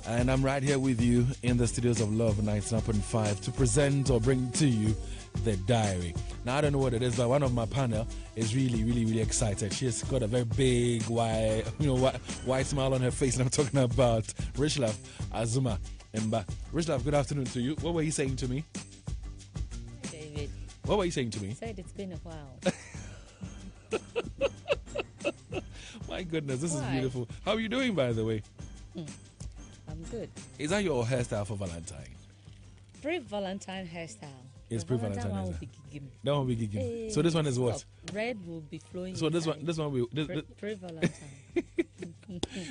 And I'm right here with you in the studios of Love 99.5 to present or bring to you the diary. Now, I don't know what it is, but one of my panel is really excited. She's got a very big, white smile on her face, and I'm talking about Rishlav Azuma Mba. Rishlav, good afternoon to you. What were you saying to me? David. What were you saying to me? I said it's been a while. My goodness, this Why? is beautiful. How are you doing, by the way? I'm good. Is that your hairstyle for Valentine? Pre-Valentine hairstyle. It's The pre-Valentine one will hairstyle. be gigging. That one will be gigging. So this one is what? Red will be flowing. So this inside. one will. Pre-Valentine.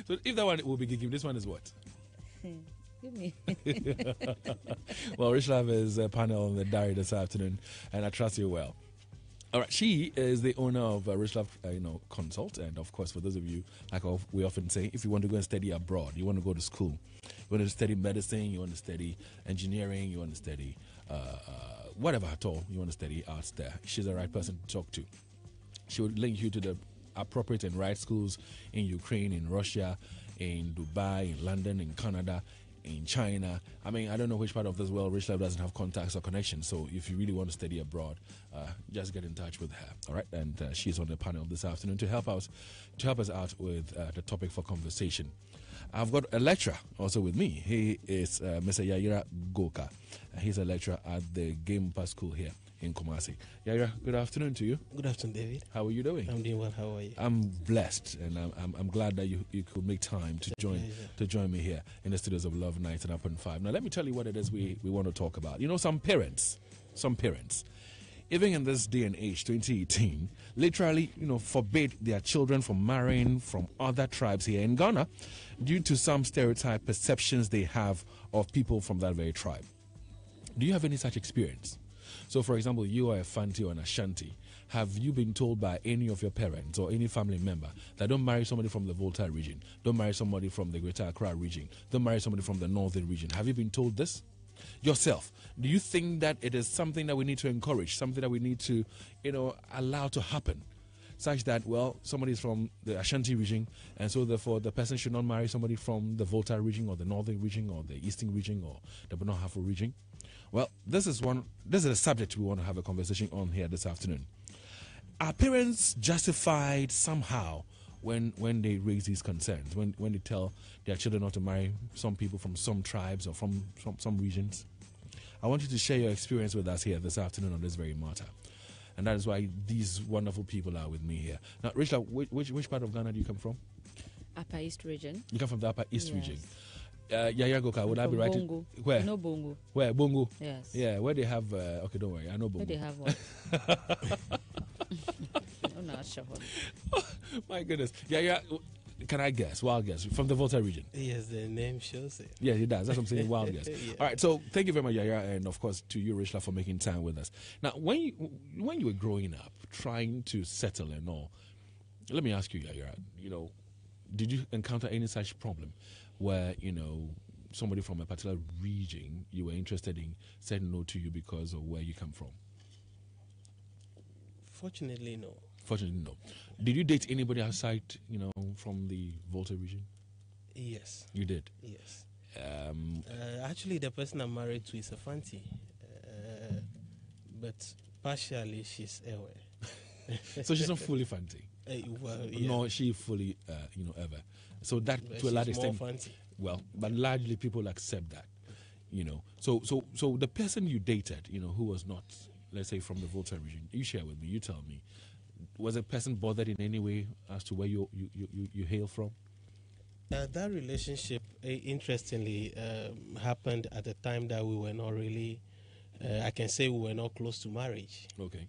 So if that one will be gigging, this one is what? Give me. Well, Rishlav is a panel on the diary this afternoon, and I trust you well. All right, she is the owner of Rishlav, Consult, and of course, for those of you, like we often say, if you want to go and study abroad, you want to go to school, you want to study medicine, you want to study engineering, you want to study whatever at all, you want to study arts there, she's the right person to talk to. She would link you to the appropriate and right schools in Ukraine, in Russia, in Dubai, in London, in Canada, in China. I mean, I don't know which part of this world Rishlav doesn't have contacts or connections. So if you really want to study abroad, just get in touch with her. All right, and she's on the panel this afternoon to help us out with the topic for conversation. I've got a lecturer also with me. He is Mr. Yaira Goka. He's a lecturer at the Game Pass School here in Kumasi. Yaira, good afternoon to you. Good afternoon, David. How are you doing? I'm doing well. How are you? I'm blessed, and I'm glad that you could make time to join me here in the studios of Love 99.5. Now, let me tell you what it is we want to talk about. You know, some parents, even in this day and age, 2018, literally, forbid their children from marrying from other tribes here in Ghana due to some stereotype perceptions they have of people from that very tribe. Do you have any such experience? So, for example, you are a Fanti or an Ashanti. Have you been told by any of your parents or any family member that don't marry somebody from the Volta region, don't marry somebody from the Greater Accra region, don't marry somebody from the Northern region? Have you been told this? Yourself, do you think that it is something that we need to encourage, something that we need to, allow to happen? Such that, well, somebody is from the Ashanti region, and so therefore the person should not marry somebody from the Volta region or the Northern region or the Eastern region or the Bono-Hafo region. Well, this is a subject we want to have a conversation on here this afternoon. Are parents justified somehow when they raise these concerns, when they tell their children not to marry some people from some tribes or from some regions? I want you to share your experience with us here this afternoon on this very matter. And that is why these wonderful people are with me here. Now, Rishlav, which part of Ghana do you come from? Upper East region. You come from the Upper East Yes. region. Yaya Goka, would I be right? Bongo. Where? You know Bongo? Where? Bongo? Yes. Yeah, where they have... okay, don't worry, I know Bongo. Where they have what? I'm not sure. My goodness. Yeah, can I guess? Wild guess. From the Volta region? Yes, the name shows it. Yeah, it does. That's what I'm saying, wild guess. Yeah. All right, so thank you very much, Yaya, and of course to you, Rishlav, for making time with us. Now, when you were growing up, trying to settle and all, let me ask you, Yaya, did you encounter any such problem where, somebody from a particular region you were interested in said no to you because of where you come from? Fortunately, no. Fortunately, no. Did you date anybody outside, from the Volta region? Yes. You did? Yes. Actually, the person I'm married to is a Fanti, but partially she's Ewe. So she's not fully Fanti? Well, yeah. No, she fully, ever. So that, But to a large she's extent, more Fanti. well, but largely people accept that, So the person you dated, who was not, let's say, from the Volta region, you share with me, you tell me, was a person bothered in any way as to where you hail from? That relationship, interestingly, happened at a time that we were not really, I can say we were not close to marriage. Okay.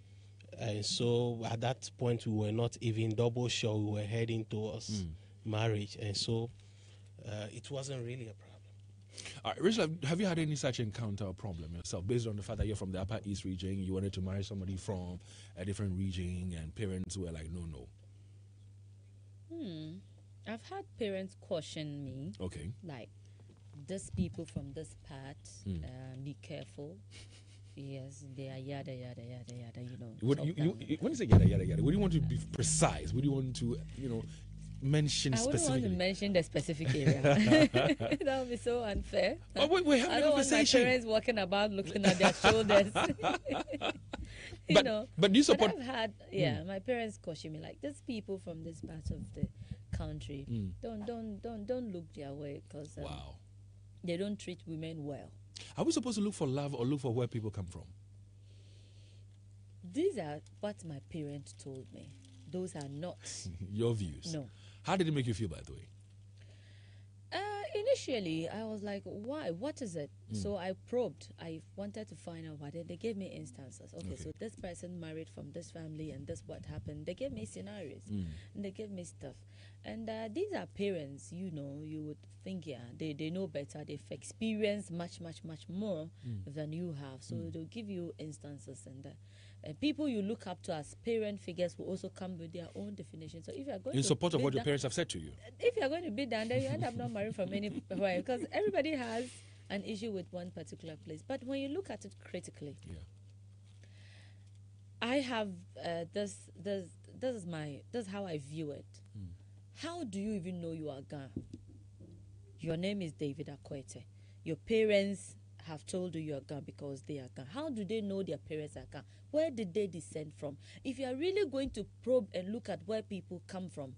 And so at that point, we were not even double sure we were heading towards marriage. And so it wasn't really a problem. All right, Rishlav, have you had any such encounter or problem yourself based on the fact that you're from the Upper East region, you wanted to marry somebody from a different region, and parents were like, no? I've had parents caution me. Okay. Like, these people from this part, be careful. Yes, they are yada, When you say yada, yada, yada, would you want to be precise? Would you want to, mention I wouldn't want specifically? to mention the specific area. That would be so unfair. Oh, wait, have I a don't want my conversation. parents walking about looking at their shoulders. you know. But do you support? But I've had, my parents caution me like, these people from this part of the country, don't look their way because Wow. they don't treat women well. Are we supposed to look for love or look for where people come from? These are what my parents told me. Those are not Your views. no. How did it make you feel, by the way? Initially, I was like, why? What is it? So I probed. I wanted to find out what it. They gave me instances. Okay, so this person married from this family and this what happened. They gave me scenarios. And they gave me stuff. And these are parents, you know, you would think, they know better. They've experienced much, much, much more than you have. So they'll give you instances and people you look up to as parent figures will also come with their own definition. So if you're going In to support of be what your down- parents have said to you? if you're going to be down there, you end up not marrying from anywhere because everybody has an issue with one particular place. But when you look at it critically, I have this is how I view it. How do you even know you are Ga? Your name is David AKUETTEH. Your parents have told you you are Ga because they are Ga. How do they know their parents are Ga? Where did they descend from? If you are really going to probe and look at where people come from,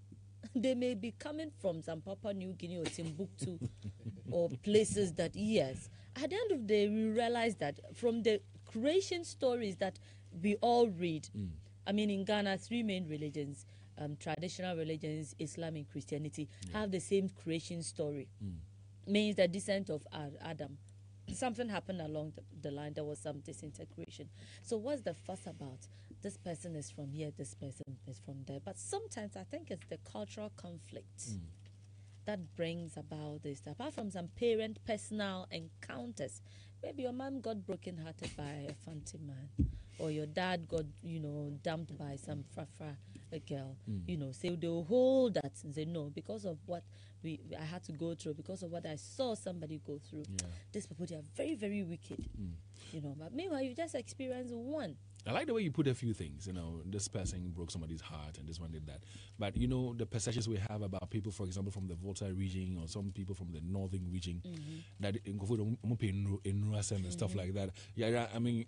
they may be coming from some Papua New Guinea or Timbuktu or places that, yes. At the end of the day, we realize that from the creation stories that we all read, I mean, in Ghana, 3 main religions, traditional religions, Islam and Christianity, have the same creation story. Means the descent of Adam. Something happened along the line. There was some disintegration. So what's the fuss about? This person is from here, this person is from there. But sometimes I think it's the cultural conflict that brings about this. Apart from some parent personal encounters, maybe your mom got broken-hearted by a fancy man, or your dad got, dumped by some frafra girl. So they'll hold that and say, no, because of what I had to go through, because of what I saw somebody go through. These people, they are very, very wicked. But meanwhile, you just experienced one. I like the way you put a few things. This person broke somebody's heart and this one did that. But, the perceptions we have about people, for example, from the Volta region or some people from the northern region, that in and stuff like that. Yeah, I mean,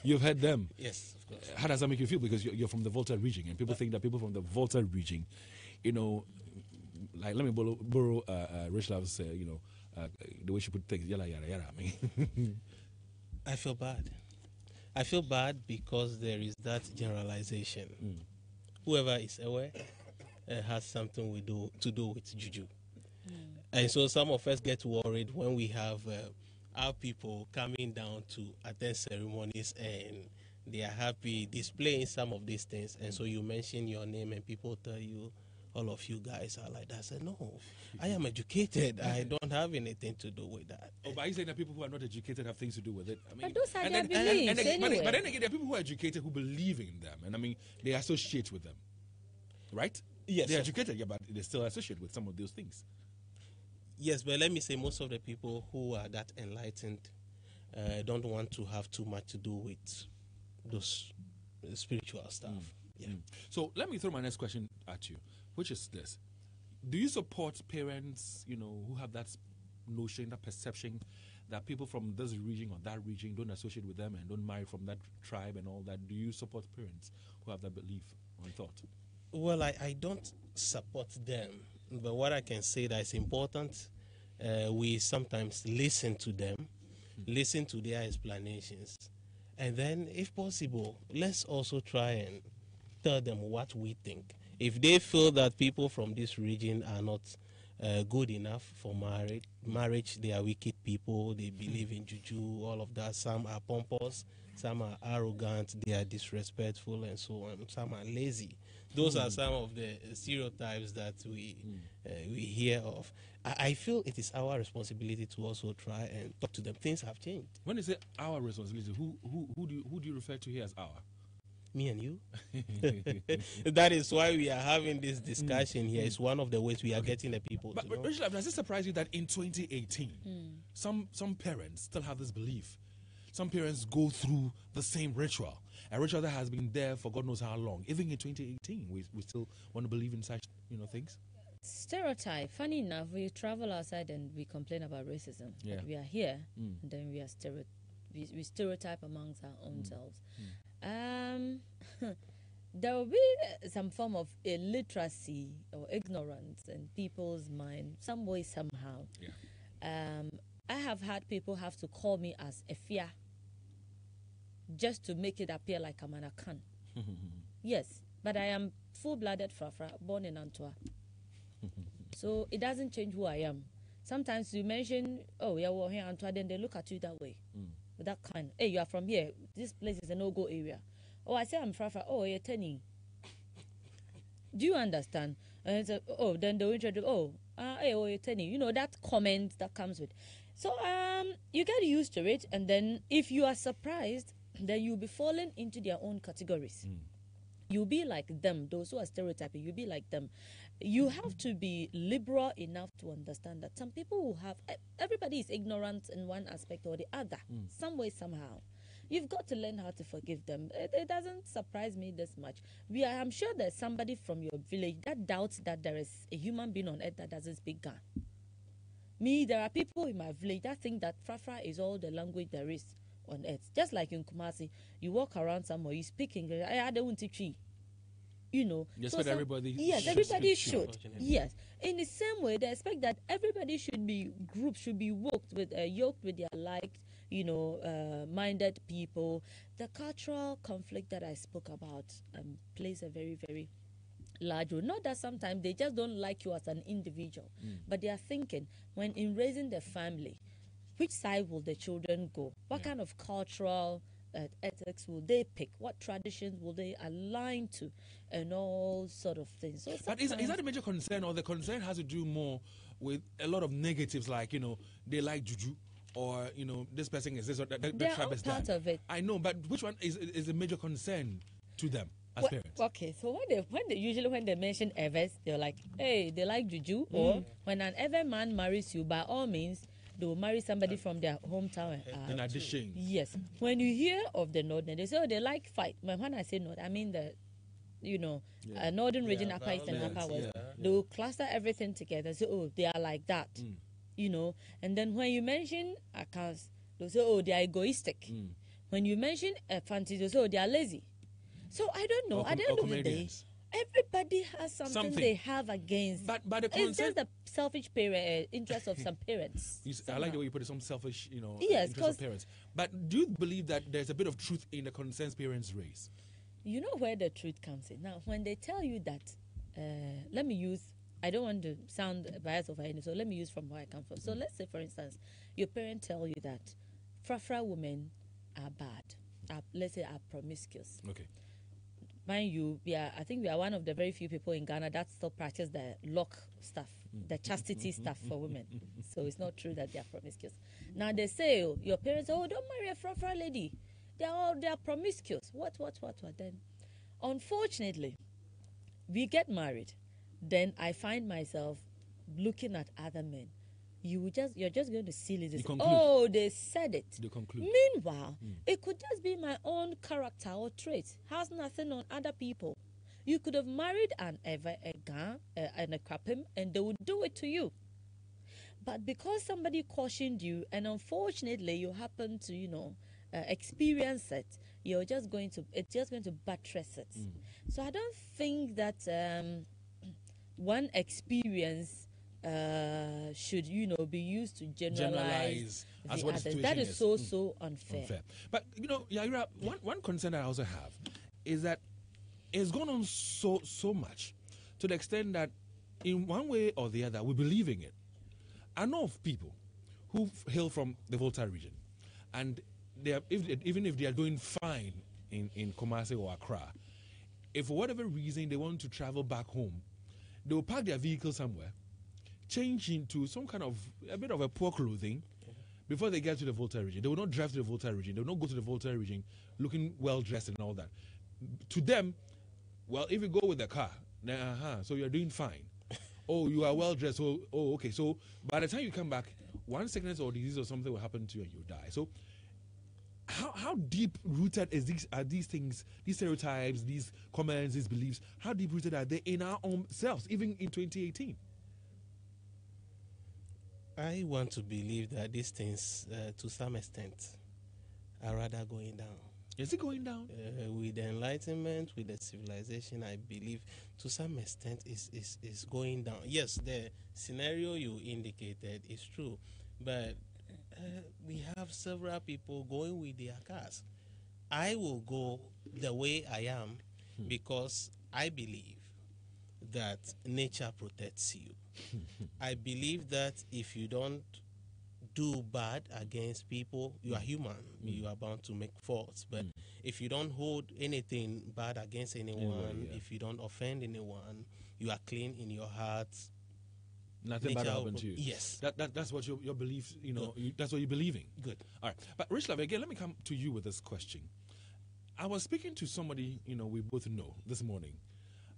you've heard them. Yes, of course. How does that make you feel? Because you're from the Volta region and people think that people from the Volta region, like, let me borrow Rich Love's, the way she put things, yada, yada, yada. I mean, I feel bad. I feel bad because there is that generalization. Whoever is aware has something to do with juju. And so some of us get worried when we have our people coming down to attend ceremonies and they are happy displaying some of these things. And so you mention your name and people tell you, all of you guys are like that. I said, no, I am educated. I don't have anything to do with that. Oh, but are you saying that people who are not educated have things to do with it? I mean, But those are and their then- beliefs anyway. but then again, there are people who are educated who believe in them. And I mean, they associate with them. Right? Yes, They're of educated, yeah, but they still associate with some of those things. Yes, but let me say most of the people who are that enlightened don't want to have too much to do with those spiritual stuff. So let me throw my next question at you, which is this. Do you support parents, who have that notion, that perception that people from this region or that region don't associate with them and don't marry from that tribe and all that? Do you support parents who have that belief or thought? Well, I don't support them, but what I can say that is important, we sometimes listen to them, listen to their explanations, and then, if possible, let's also try and tell them what we think. If they feel that people from this region are not good enough for marriage, they are wicked people, they believe in juju, all of that. Some are pompous, some are arrogant, they are disrespectful, and so on. Some are lazy. Those are some of the stereotypes that we hear of. I feel it is our responsibility to also try and talk to them. Things have changed. When you say our responsibility, who do you refer to here as our? Me and you. That is why we are having this discussion here. It's one of the ways we are getting the people But to know. Rachel, does it surprise you that in 2018, some parents still have this belief? Some parents go through the same ritual, a ritual that has been there for God knows how long. Even in 2018, we still want to believe in such things? Stereotype. Funny enough, we travel outside and we complain about racism. Yeah. But we are here, and then we stereotype amongst our own selves. There will be some form of illiteracy or ignorance in people's mind, some way, somehow. Yeah. I have had people have to call me as Efia just to make it appear like I'm an Akan. Yes, but I am full-blooded Frafra, born in Antwerp. So it doesn't change who I am. Sometimes you mention, oh, yeah, we're here in Antwerp, then they look at you that way. With that kind. Hey, you are from here. This place is a no-go area. Oh, I say I'm Frafra. Oh, you're turning. Do you understand? And it's then they'll introduce, hey, oh, you're turning. You know, that comment that comes with. So, you get used to it. And then if you are surprised, then you'll be falling into their own categories. You'll be like them. Those who are stereotyping, you'll be like them. You have to be liberal enough to understand that some people will have, everybody is ignorant in one aspect or the other, some way, somehow. You've got to learn how to forgive them. It doesn't surprise me this much. I'm sure there's somebody from your village that doubts that there is a human being on earth that doesn't speak Ga. Me, there are people in my village that think that Frafra is all the language there is on earth. Just like in Kumasi, you walk around somewhere, you speak English. I don't want to cheat. You know, you expect everybody. Yes, everybody should. Yes, in the same way, they expect that everybody should be grouped, should be yoked with their minded people. The cultural conflict that I spoke about plays a very, very large role. Not that sometimes they just don't like you as an individual, but they are thinking when in raising the family, which side will the children go? What kind of cultural ethics will they pick? What traditions will they align to? And all sort of things. So but is that a major concern, or the concern has to do more with a lot of negatives, like, they like juju, or, this person is this, or the tribe is that? Part of it. I know, but which one is a major concern to them as parents? Okay, so when they mention Evers, they're like, hey, they like juju, or when an Ever man marries you, by all means, they will marry somebody from their hometown. In addition. Yes. When you hear of the Northern, they say, they like fight. When I say North, I mean the Northern region, Upper East and Upper West. They will cluster everything together. So, they are like that. And then when you mention accounts, they'll say, they are egoistic. When you mention fancy, they'll say, they are lazy. So, I don't know. At the end of the day, everybody has something they have against. But the it's just the selfish interest of some parents. I like the way you put it, some selfish, yes, interest of parents. But do you believe that there's a bit of truth in the concerns parents raise? You know where the truth comes in. Now, when they tell you that, let me use, I don't want to sound biased or anything, so let me use from where I come from. So let's say, for instance, your parents tell you that Frafra women are bad, let's say are promiscuous. Okay. Mind you, I think we are one of the very few people in Ghana that still practice the lock stuff, the chastity stuff for women. So it's not true that they are promiscuous. Now they say, your parents, don't marry a Frafra lady. They are promiscuous. What? Then, unfortunately, we get married. Then I find myself looking at other men. You're just going to seal it. Oh, they said it. They conclude. Meanwhile, it could just be my own character or trait. Has nothing on other people. You could have married an Ever, a Ga, and a Krapim, and they would do it to you. But because somebody cautioned you, and unfortunately you happen to, experience it, it's just going to buttress it. So I don't think that one experience should be used to generalize as the what the others. situation That is is. so unfair. But Yaira, one concern that I also have is that it's gone on so much to the extent that in one way or the other we believe in it. I know of people who hail from the Volta region, and even if they are doing fine in Kumasi or Accra, if for whatever reason they want to travel back home, they will park their vehicle somewhere, change into some kind of a bit of a poor clothing before they get to the Volta region. They will not drive to the Volta region. They will not go to the Volta region looking well dressed and all that. To them, well, if you go with the car, then so you're doing fine. Oh, you are well dressed. Oh, okay. So by the time you come back, one sickness or disease or something will happen to you and you die. So how deep rooted are these things, these stereotypes, these comments, these beliefs? How deep rooted are they in our own selves, even in 2018? I want to believe that these things, to some extent, are rather going down. Is it going down? With the enlightenment, with the civilization, I believe to some extent is going down. Yes, the scenario you indicated is true, but we have several people going with their cars. I will go the way I am because I believe that nature protects you. I believe that if you don't do bad against people, you are human. You are bound to make faults. But if you don't hold anything bad against anyone, if you don't offend anyone, you are clean in your heart. Nothing bad happened to you. Yes. That's what your belief, that's what you believe in. Good. All right. But Rich Love, again, let me come to you with this question. I was speaking to somebody, we both know this morning,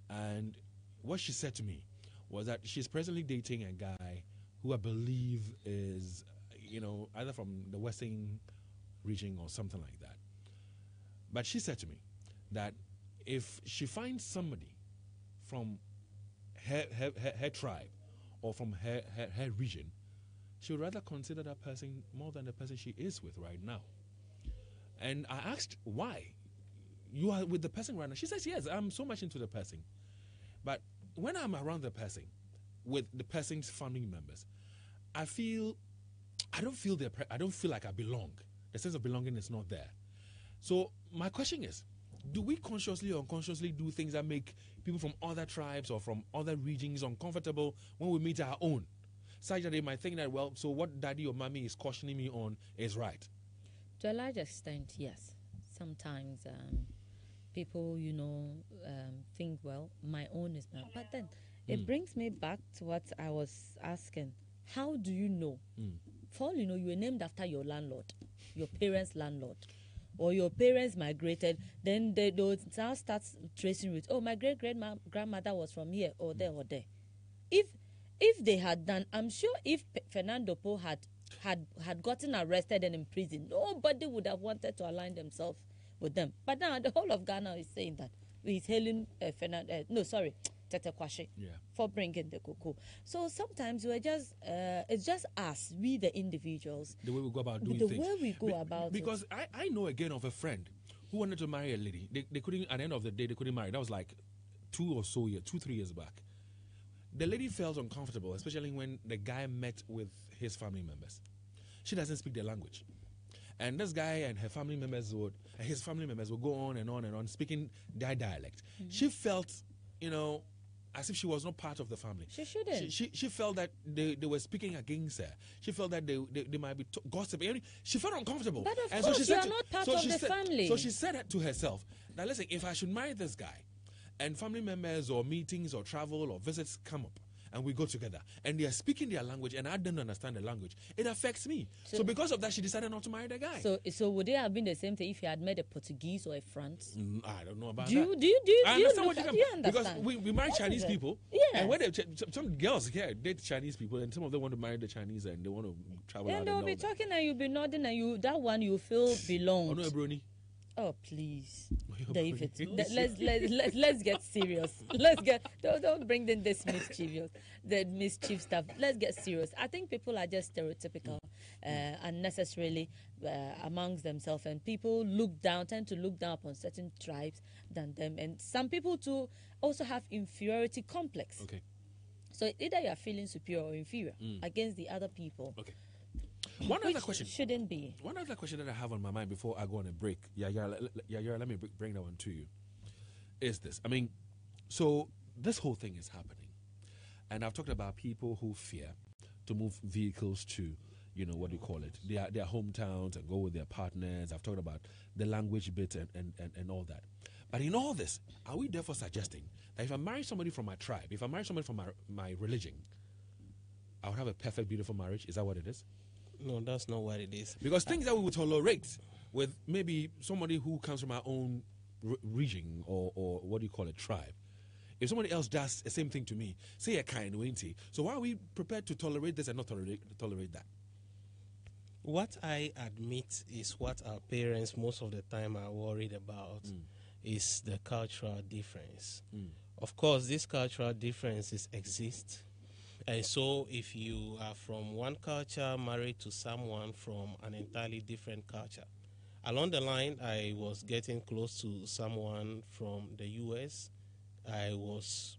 and what she said to me was that she's presently dating a guy who I believe is, either from the Western region or something like that. But she said to me that if she finds somebody from her tribe or from her region, she would rather consider that person more than the person she is with right now. And I asked, why? You are with the person right now. She says, yes, I'm so much into the person. But when I'm around the person, with the person's family members, I don't feel like I belong. The sense of belonging is not there. So my question is, do we consciously or unconsciously do things that make people from other tribes or from other regions uncomfortable when we meet our own? Such that they might think that, well, so what daddy or mommy is cautioning me on is right. To a large extent, yes. Sometimes people, think, well, my own is not. But then it brings me back to what I was asking. How do you know? For all you know, you were named after your landlord, your parents' landlord, or your parents migrated. Then they now start tracing routes. Oh, my great-grandmother was from here or there or there. If they had done, I'm sure if Fernando Po had gotten arrested and imprisoned, nobody would have wanted to align themselves with them. But now the whole of Ghana is saying that he's hailing Fernando. Tete Kwashe for bringing the cocoa. So sometimes we're just it's just us, we the individuals, the way we go about doing things. The way we go about because it. I know again of a friend who wanted to marry a lady. They couldn't, at the end of the day, they couldn't marry. That was like 2-3 years back. The lady felt uncomfortable, especially when the guy met with his family members. She doesn't speak their language. And this guy and his family members would go on and on and on speaking their dialect. She felt, as if she was not part of the family. She shouldn't. She felt that they were speaking against her. She felt that they might be gossiping. She felt uncomfortable. But of course, you are not part of the family. So she said to herself, now listen, if I should marry this guy, and family members or meetings or travel or visits come up, and we go together, and they are speaking their language, and I don't understand the language, it affects me. So because of that, she decided not to marry the guy. So would it have been the same thing if you had met a Portuguese or a France? I don't know about that. Do you understand what you understand? Because we marry Chinese people, and when some girls here date Chinese people, and some of them want to marry the Chinese, and they want to travel out. And they'll be talking, and you'll be nodding, and you feel belonged. Oh no, Brony. Oh please, David. Let's get serious. Don't bring in this mischief stuff. Let's get serious. I think people are just stereotypical, unnecessarily amongst themselves, and people tend to look down upon certain tribes than them, and some people too also have inferiority complex. Okay. So either you are feeling superior or inferior against the other people. Okay. One other question. Shouldn't be. One other question that I have on my mind before I go on a break, let me bring that one to you, is this. I mean, so this whole thing is happening. And I've talked about people who fear to move vehicles to, what do you call it, their hometowns and go with their partners. I've talked about the language bit and all that. But in all this, are we therefore suggesting that if I marry somebody from my tribe, if I marry somebody from my religion, I would have a perfect, beautiful marriage? Is that what it is? No, that's not what it is. Because things that we would tolerate with maybe somebody who comes from our own region or what do you call it, tribe. If somebody else does the same thing to me, say a kind, so why are we prepared to tolerate this and not tolerate that? What I admit is what our parents most of the time are worried about is the cultural difference. Of course, these cultural differences exist. And so if you are from one culture married to someone from an entirely different culture, along the line, I was getting close to someone from the U.S. I was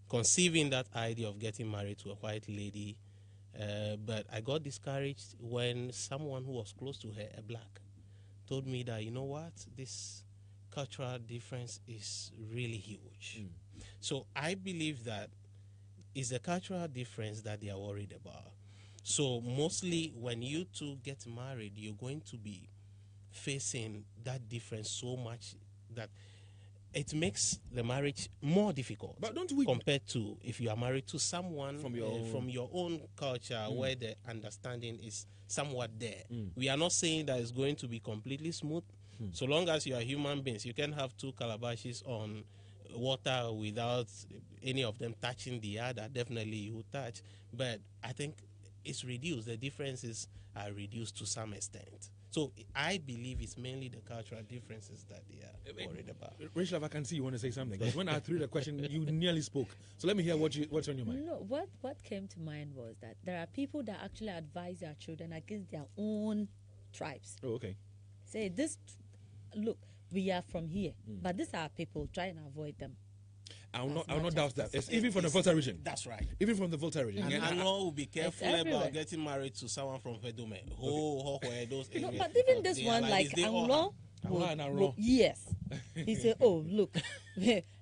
conceiving that idea of getting married to a white lady, but I got discouraged when someone who was close to her, a black, told me that, you know what, this cultural difference is really huge. So I believe that it's the cultural difference that they are worried about. So mostly when you two get married, you're going to be facing that difference so much that it makes the marriage more difficult. But don't we compared to if you are married to someone from your own culture where the understanding is somewhat there. We are not saying that it's going to be completely smooth. So long as you are human beings, you can have two calabashes on water without any of them touching the other. Definitely you will touch, but I think it's reduced. The differences are reduced to some extent. So I believe it's mainly the cultural differences that they are worried about. Rachel, if I can see you want to say something. Because when I threw the question, you nearly spoke. So let me hear what's on your mind. No, what came to mind was that there are people that actually advise their children against their own tribes. Oh, okay. Say this, look, we are from here, but these are people. Try and avoid them. I'll not doubt that. It's even from the Volta region. That's right. Even from the Volta region. And I know will be careful everywhere. about getting married to someone from Fedome. Those No, areas. but even this They are one, like this, they all Anglo, Anglo. yes, he said, "Oh, look,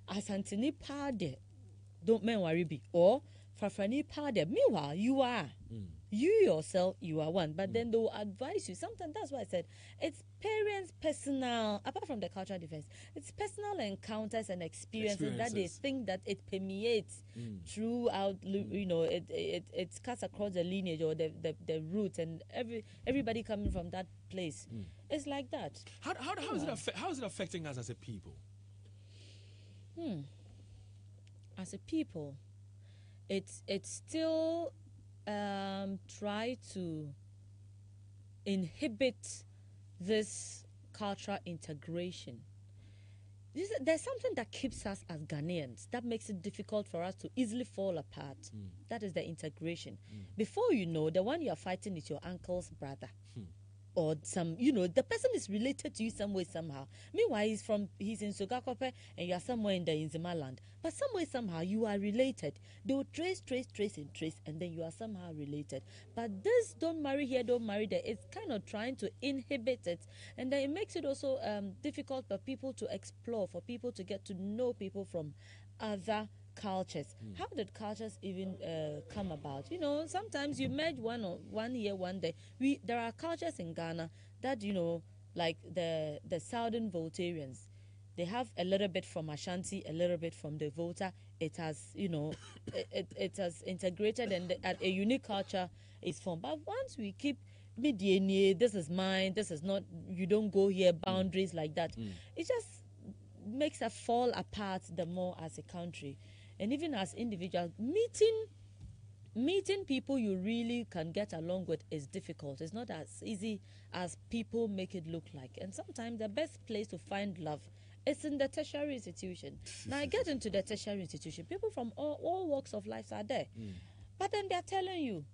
Asantini Pade, don't men worry be or Fafrani Pade. Meanwhile, you are." You yourself, you are one, but then they will advise you. Sometimes that's why I said it's parents' personal, apart from the cultural difference, it's personal encounters and experiences that they think that it permeates throughout. You know, it cuts across the lineage or the root, and everybody coming from that place. It's like that. How is it affecting us as a people? As a people, it's still. Try to inhibit this cultural integration. There's something that keeps us as Ghanaians that makes it difficult for us to easily fall apart. That is the integration. Before you know, the one you are fighting is your uncle's brother. Or some, the person is related to you some way, somehow. Meanwhile, he's in Sogakope and you are somewhere in the Inzima land. But some way, somehow, you are related. They will trace, and then you are somehow related. But this don't marry here, don't marry there, it's kind of trying to inhibit it. And then it makes it also difficult for people to explore, for people to get to know people from other cultures. How did cultures even come about? Sometimes you merge one year, one day. There are cultures in Ghana that, like the Southern Voltarians, they have a little bit from Ashanti, a little bit from the Volta. It has, it has integrated and a unique culture is formed. But once we keep DNA, this is mine, this is not, you don't go here, boundaries like that, it just makes us fall apart the more as a country. And even as individuals, meeting people you really can get along with is difficult. It's not as easy as people make it look like. And sometimes the best place to find love is in the tertiary institution. Now I get into the tertiary institution, people from all walks of life are there. But then they're telling you,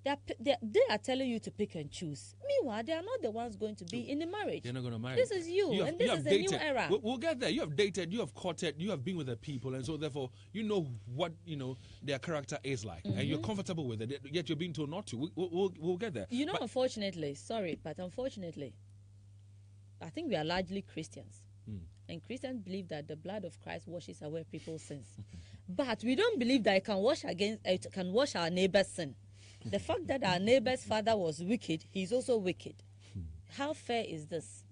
they are telling you to pick and choose. Meanwhile, they are not the ones going to be in the marriage. They're not going to marry. This is you and this is a new era. We'll get there. You have dated, you have courted, you have been with the people, and so therefore you know what their character is like, and you're comfortable with it. Yet you're being told not to. We'll get there. Unfortunately, unfortunately, I think we are largely Christians. And Christians believe that the blood of Christ washes away people's sins. But we don't believe that it can wash our neighbor's sin. The fact that our neighbor's father was wicked, he's also wicked. How fair is this?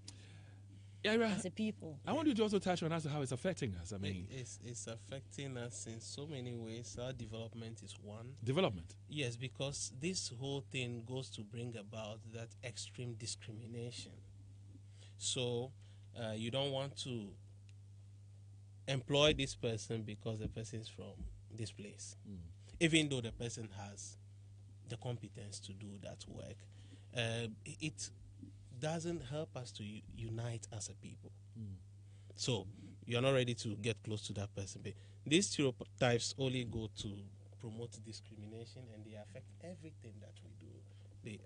As a people, I want you to also touch on as to how it's affecting us. I mean, it's affecting us in so many ways. Our development is one. Development? Yes, because this whole thing goes to bring about that extreme discrimination. So you don't want to employ this person because the person is from this place, even though the person has the competence to do that work. it doesn't help us to unite as a people. So you're not ready to get close to that person. But these stereotypes only go to promote discrimination, and they affect everything that we do. They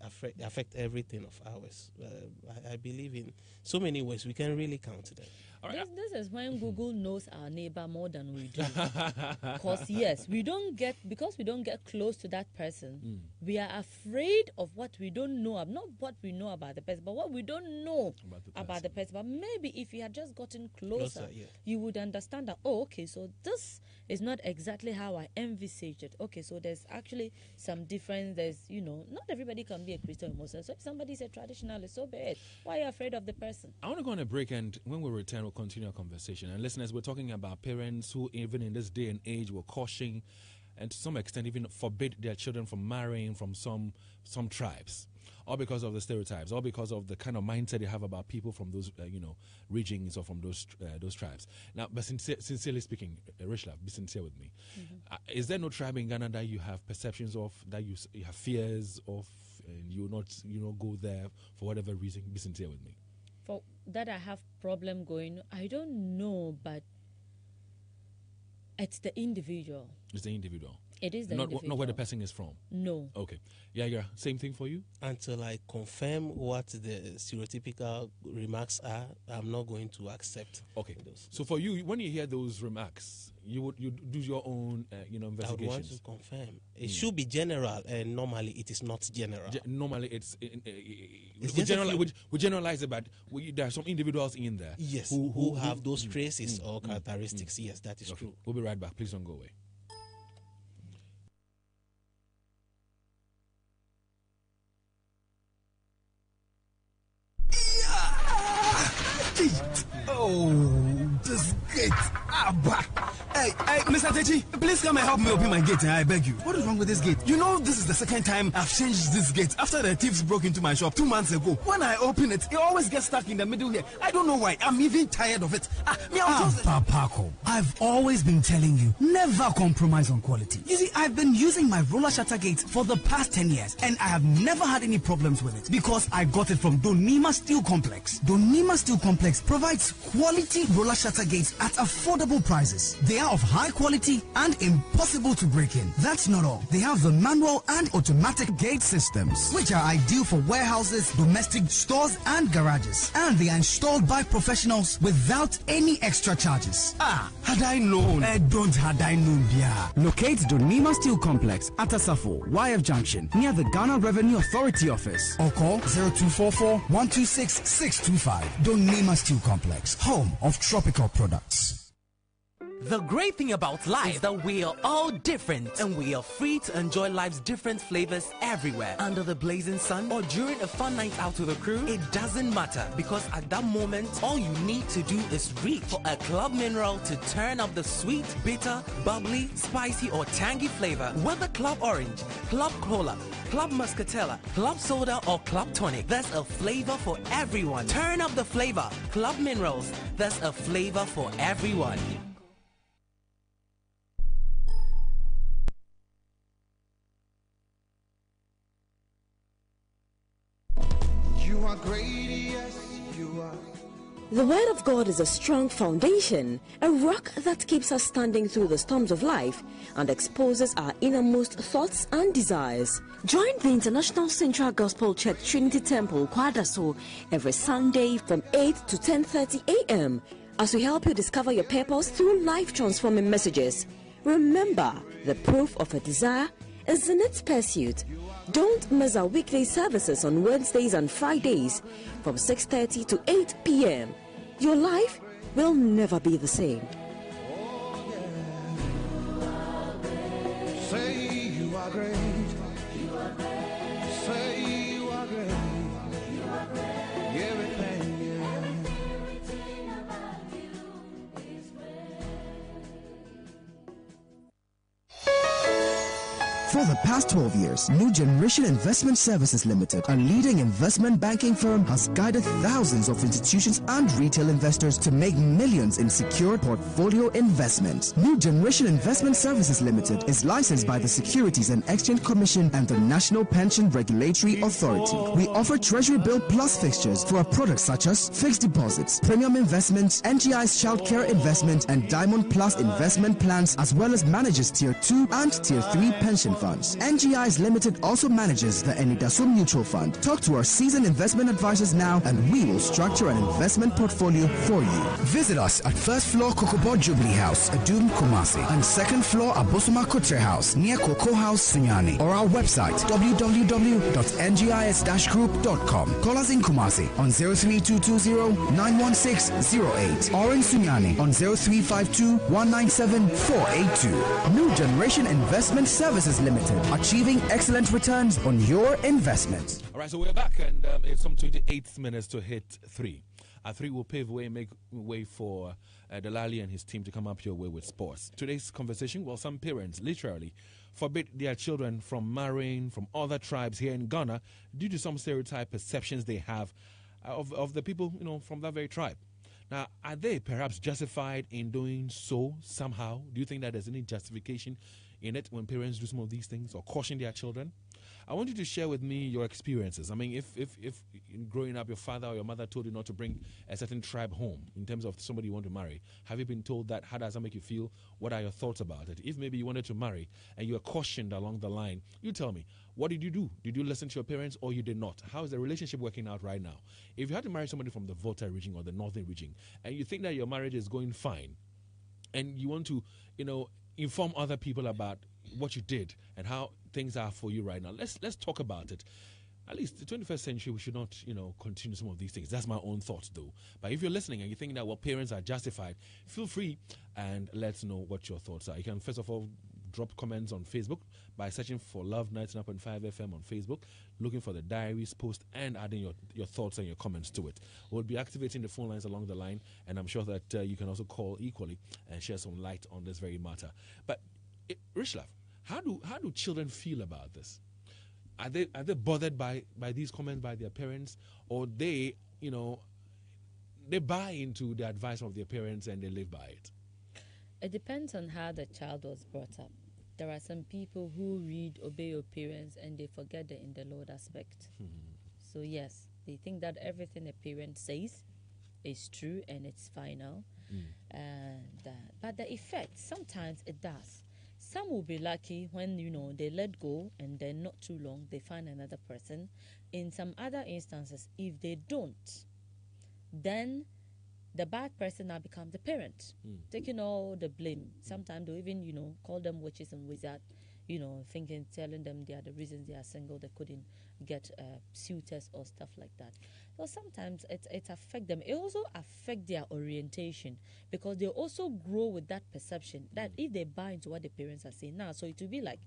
affect everything of ours. I believe in so many ways we can really count them. This is when Google knows our neighbor more than we do. Because yes, because we don't get close to that person. We are afraid of what we don't know, not what we know about the person, but what we don't know about the person. But maybe if you had just gotten closer, you would understand that, oh, okay, so this is not exactly how I envisaged it. Okay, so there's actually some difference. There's, not everybody can be a Christian or Muslim. So if somebody's a traditionalist, so be it. Why are you afraid of the person? I want to go on a break, and when we return, we'll continue our conversation. And listeners, we're talking about parents who, even in this day and age, will caution and to some extent even forbid their children from marrying from some tribes, all because of the stereotypes, all because of the kind of mindset they have about people from those regions or from those tribes. Now, but sincerely speaking, Rishla, be sincere with me. Is there no tribe in Ghana that you have perceptions of, that you have fears of, and you will not go there for whatever reason? Be sincere with me. For that, I have problem going. I don't know, but it's the individual. It's the individual. It is the individual. Not where the person is from. No. Okay. Yeah. Same thing for you? Until I confirm what the stereotypical remarks are, I'm not going to accept. Okay. Those. So for you, when you hear those remarks, you do your own investigations. I would want to confirm. It should be general, and normally it is not general. Normally we generalize it, but there are some individuals in there. Yes. Who have those traces or characteristics. Yes, that is true. We'll be right back. Please don't go away. Oh, this gate. Hey, Mr. Techi, please come and help me open my gate, I beg you. What is wrong with this gate? You know, this is the second time I've changed this gate after the thieves broke into my shop 2 months ago. When I open it, it always gets stuck in the middle here. I don't know why. I'm even tired of it. Papako, I've always been telling you, never compromise on quality. You see, I've been using my roller shutter gate for the past 10 years, and I have never had any problems with it because I got it from Donima Steel Complex. Donima Steel Complex provides quality roller shutter gates at affordable prices. They are of high quality and impossible to break in. That's not all. They have the manual and automatic gate systems, which are ideal for warehouses, domestic stores, and garages. And they are installed by professionals without any extra charges. Had I known. Don't had I known, yeah. Locate Donima Steel Complex at Asafo, YF Junction, near the Ghana Revenue Authority office, or call 0244-126-625. Donima Steel Complex, home of tropical products. The great thing about life is that we are all different, and we are free to enjoy life's different flavors everywhere. Under the blazing sun or during a fun night out with a crew, it doesn't matter, because at that moment, all you need to do is reach for a Club Mineral to turn up the sweet, bitter, bubbly, spicy, or tangy flavor. Whether Club Orange, Club Cola, Club Muscatella, Club Soda, or Club Tonic, there's a flavor for everyone. Turn up the flavor. Club Minerals, there's a flavor for everyone. You are great, yes, you are. The Word of God is a strong foundation, a rock that keeps us standing through the storms of life and exposes our innermost thoughts and desires. Join the International Central Gospel Church Trinity Temple, Kwadaso, every Sunday from 8 to 10:30 a.m. as we help you discover your purpose through life-transforming messages. Remember, the proof of a desire is in its pursuit. Don't miss our weekday services on Wednesdays and Fridays from 6:30 to 8 p.m. Your life will never be the same. Say you are great. Say you are great. Everything, everything about you is great. For the past 12 years, New Generation Investment Services Limited, a leading investment banking firm, has guided thousands of institutions and retail investors to make millions in secure portfolio investments. New Generation Investment Services Limited is licensed by the Securities and Exchange Commission and the National Pension Regulatory Authority. We offer Treasury Bill Plus fixtures for our products such as fixed deposits, premium investments, NGI's Child Care Investment, and Diamond Plus investment plans, as well as manages Tier 2 and Tier 3 pension funds. NGI's Limited also manages the Enidaso Mutual Fund. Talk to our seasoned investment advisors now and we will structure an investment portfolio for you. Visit us at first floor Kokobo Jubilee House, Adum Kumasi, and second floor Abosoma Kotre House near Cocoa House, Sunyani, or our website www.ngis-group.com. Call us in Kumasi on 03220-91608 or in Sunyani on 0352-197-482. New Generation Investment Services Limited, achieving excellent returns on your investments. All right, so we're back, and it's some 28 minutes to hit 3. At 3, will pave way, make way for Delali and his team to come up your way with sports. Today's conversation, well, some parents literally forbid their children from marrying from other tribes here in Ghana due to some stereotype perceptions they have of the people, from that very tribe. Now, are they perhaps justified in doing so somehow? Do you think that there's any justification in it when parents do some of these things or caution their children? I want you to share with me your experiences. I mean, if in growing up your father or your mother told you not to bring a certain tribe home in terms of somebody you want to marry, have you been told that? How does that make you feel? What are your thoughts about it? If maybe you wanted to marry and you were cautioned along the line, you tell me, what did you do? Did you listen to your parents or you did not? How is the relationship working out right now? If you had to marry somebody from the Volta region or the Northern region and you think that your marriage is going fine and you want to, inform other people about what you did and how things are for you right now, let's talk about it. At least the 21st century, we should not, continue some of these things. That's my own thoughts, though. But if you're listening and you think that, parents are justified, feel free and let's know what your thoughts are. You can, first of all, drop comments on Facebook by searching for Love 99.5 FM on Facebook, looking for the Diaries post and adding your thoughts and your comments to it. We'll be activating the phone lines along the line, and I'm sure that you can also call equally and share some light on this very matter. But, Rishlav, how do children feel about this? Are they bothered by these comments by their parents, or they buy into the advice of their parents and they live by it? It depends on how the child was brought up. There are some people who read, obey your parents, and they forget the in the Lord aspect. So yes, they think that everything a parent says is true and it's final. But the effect, sometimes it does. Some will be lucky when, they let go and then not too long, they find another person. In some other instances, if they don't, then the bad person now becomes the parent, taking all the blame. Sometimes they'll even, call them witches and wizards, telling them they are the reasons they are single, they couldn't get suitors or stuff like that. So sometimes it affects them. It also affects their orientation because they also grow with that perception that if they buy into what the parents are saying now, so it will be like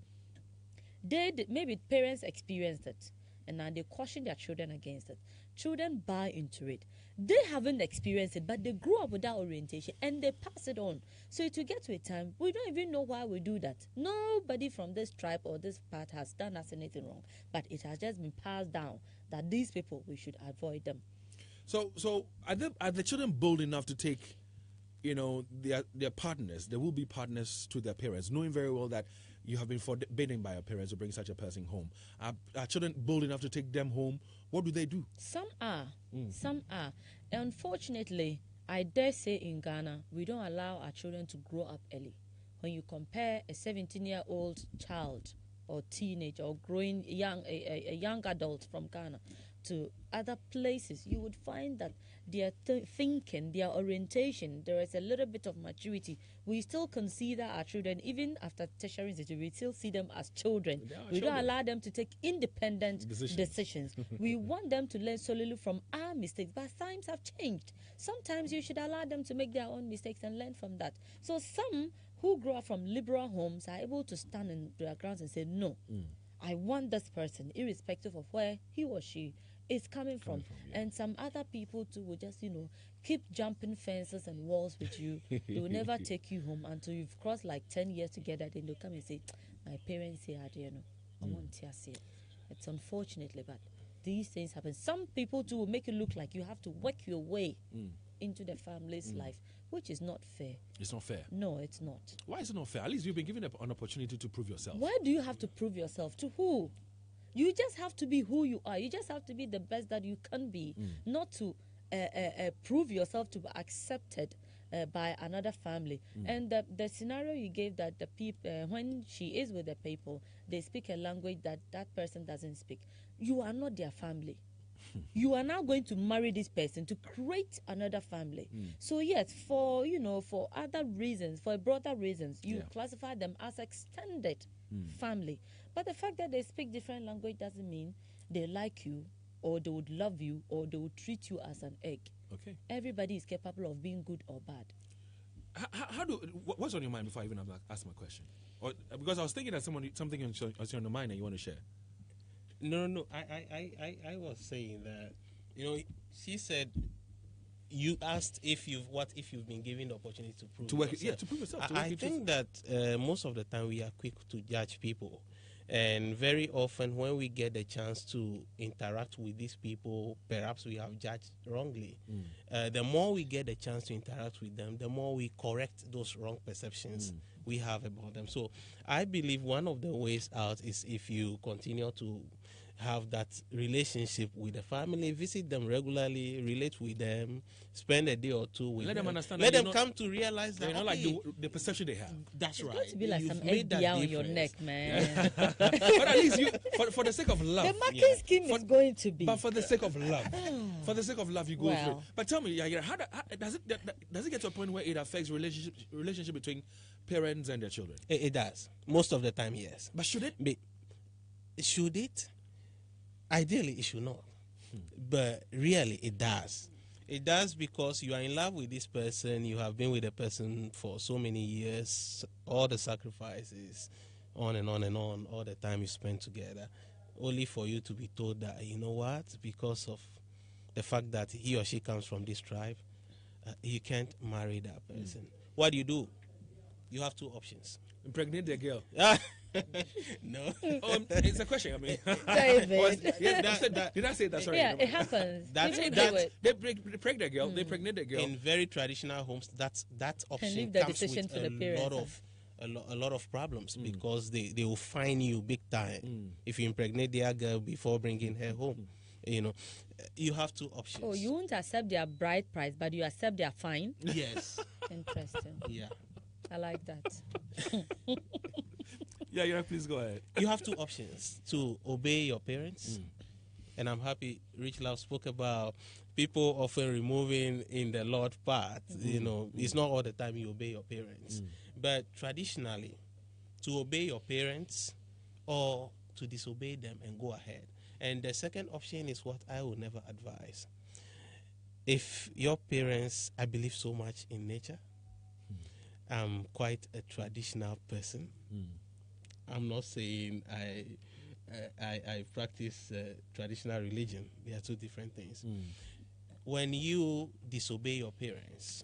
maybe parents experienced it and now they caution their children against it. Children buy into it. They haven't experienced it, but they grew up with that orientation and they pass it on. So it will get to a time, we don't even know why we do that. Nobody from this tribe or this part has done us anything wrong, but it has just been passed down that these people, we should avoid them. So are the children bold enough to take, their partners, there will be partners to their parents, knowing very well that you have been forbidden by your parents to bring such a person home? Are children bold enough to take them home? What do they do? Some are. Some are. Unfortunately, I dare say in Ghana, we don't allow our children to grow up early. When you compare a 17-year-old child or teenager or growing a young adult from Ghana to other places, you would find that their thinking, their orientation, there is a little bit of maturity. We still consider our children, even after tertiary institution, we still see them as children. We don't allow them to take independent decisions. We want them to learn solely from our mistakes, but times have changed. Sometimes you should allow them to make their own mistakes and learn from that. So some who grow up from liberal homes are able to stand in their grounds and say, no, I want this person, irrespective of where he or she is coming from. And some other people too will just, keep jumping fences and walls with you. They will never take you home until you've crossed like 10 years together. Then they'll come and say, my parents say, I want to see it. It's unfortunately, but these things happen. Some people too will make it look like you have to work your way into the family's life, which is not fair. It's not fair. No, it's not. Why is it not fair? At least you've been given an opportunity to prove yourself. Why do you have to prove yourself? To who? You just have to be who you are. You just have to be the best that you can be, not to prove yourself to be accepted by another family. And the scenario you gave, that the people, when she is with the people, they speak a language that that person doesn't speak. You are not their family. You are now going to marry this person to create another family. So yes, for other reasons, for broader reasons, you classify them as extended family. But the fact that they speak different language doesn't mean they like you, or they would love you, or they would treat you as an egg. Okay. Everybody is capable of being good or bad. What's on your mind before I even ask my question? Or, because I was thinking that something was on your mind and you want to share. No. I was saying that, she said, you asked if you've been given the opportunity to prove yourself. Yeah, to prove yourself. I think that most of the time we are quick to judge people. And very often when we get the chance to interact with these people, perhaps we have judged wrongly. The more we get the chance to interact with them, the more we correct those wrong perceptions we have about them. So I believe one of the ways out is if you continue to have that relationship with the family, visit them regularly, relate with them, spend a day or two with them. Let them understand. Let them come to realize that, not like the perception they have. That's right. It's going to be like You've some made that egg on difference. your neck, man. But at least for the sake of love. The marking scheme is going to be. But for the sake of love, you go through it. Well. But tell me, how does it get to a point where it affects relationship between parents and their children? It does. Most of the time, yes. But should it? Should it? Ideally, it should not. But really, it does. It does because you are in love with this person. You have been with the person for so many years. All the sacrifices, on and on and on, all the time you spend together, only for you to be told that, you know what, because of the fact that he or she comes from this tribe, you can't marry that person. What do? You have two options. Impregnate the girl. No. It's a question. I mean, David. Did I say that? Sorry. Yeah, it happens. They pregnant the girl. They pregnate the girl. In very traditional homes, that option leave the comes decision with to the parents. a lot of problems because they will fine you big time if you impregnate their girl before bringing her home. You have two options. Oh, you won't accept their bride price, but you accept their fine? Yes. Interesting. Yeah. I like that. Yeah, please go ahead. You have two options: to obey your parents, and I'm happy Rich Love spoke about people often removing in the Lord part. It's not all the time you obey your parents, but traditionally, to obey your parents or to disobey them and go ahead. And the second option is what I will never advise. If your parents, I believe so much in nature. I'm quite a traditional person. I'm not saying I practice traditional religion. They are two different things. When you disobey your parents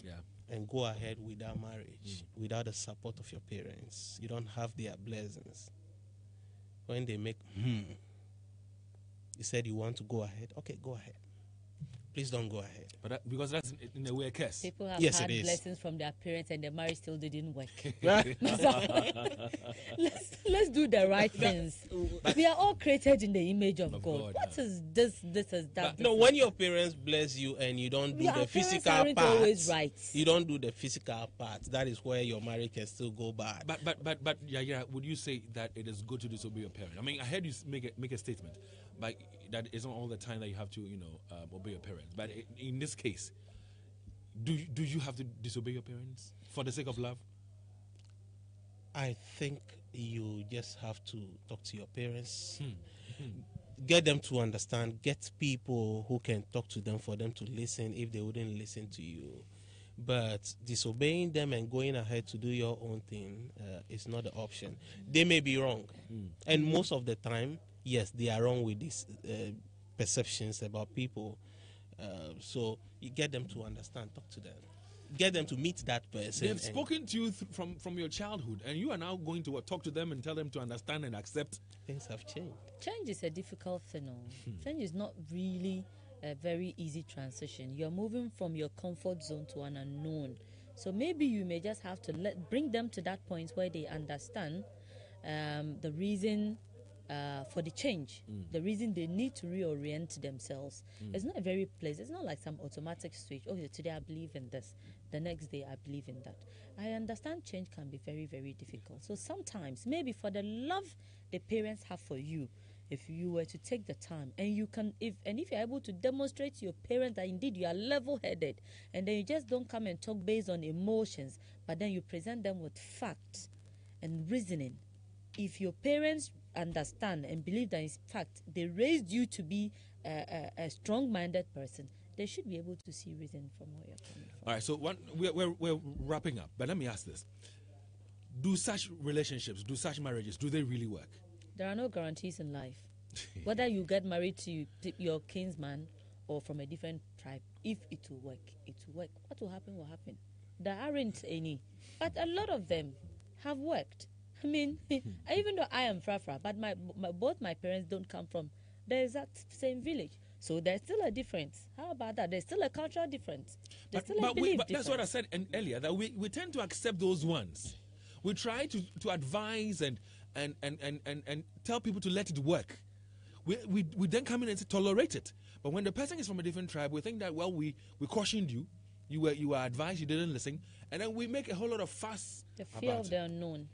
and go ahead without marriage, without the support of your parents, you don't have their blessings. When they make you said you want to go ahead, okay, go ahead. Please don't go ahead. But because that's in a way a curse. People have Yes, had it is. blessings from their parents and the marriage still didn't work. let's do the right things. We are all created in the image of God. What is this? This is that. No, when your parents bless you and you don't do the physical aren't part, always right. you don't do the physical part. That is where your marriage can still go bad. But would you say that it is good to disobey your parent? I mean, I heard you make a statement, but that isn't all the time that you have to obey your parents. But in this case, do you have to disobey your parents for the sake of love? I think you just have to talk to your parents, get them to understand, get people who can talk to them for them to listen if they wouldn't listen to you. But disobeying them and going ahead to do your own thing is not the option. They may be wrong. And most of the time, yes, they are wrong with these perceptions about people. So you get them to understand, talk to them. get them to meet that person. They've spoken to you from your childhood, and you are now going to talk to them and tell them to understand and accept. Things have changed. Change is a difficult thing. Change is not really a very easy transition. You're moving from your comfort zone to an unknown. So maybe you may just have to bring them to that point where they understand the reason for the change, the reason they need to reorient themselves. It's not a very pleasant. It's not like some automatic switch. Oh, today I believe in this, the next day I believe in that. I understand change can be very, very difficult. So sometimes, maybe for the love the parents have for you, if you were to take the time and you can, if you're able to demonstrate to your parents that indeed you are level-headed, and then you just don't come and talk based on emotions, but then you present them with facts and reasoning. If your parents understand and believe that in fact they raised you to be a strong-minded person, they should be able to see reason from where you're coming from. All right, so we're wrapping up, but let me ask this. Do such relationships, do such marriages, do they really work? There are no guarantees in life. Whether you get married to your kinsman or from a different tribe, if it will work, it will work. What will happen will happen. There aren't any, but a lot of them have worked. I mean, even though I am Frafra, but both my parents don't come from the exact same village. So there's still a difference. How about that? There's still a cultural difference. There's still a belief difference. That's what I said earlier, that we tend to accept those ones. We try to advise and tell people to let it work. We then come in and say, tolerate it. But when the person is from a different tribe, we think that, well, we cautioned you. You were advised, you didn't listen. And then we make a whole lot of fuss. The fear of the unknown.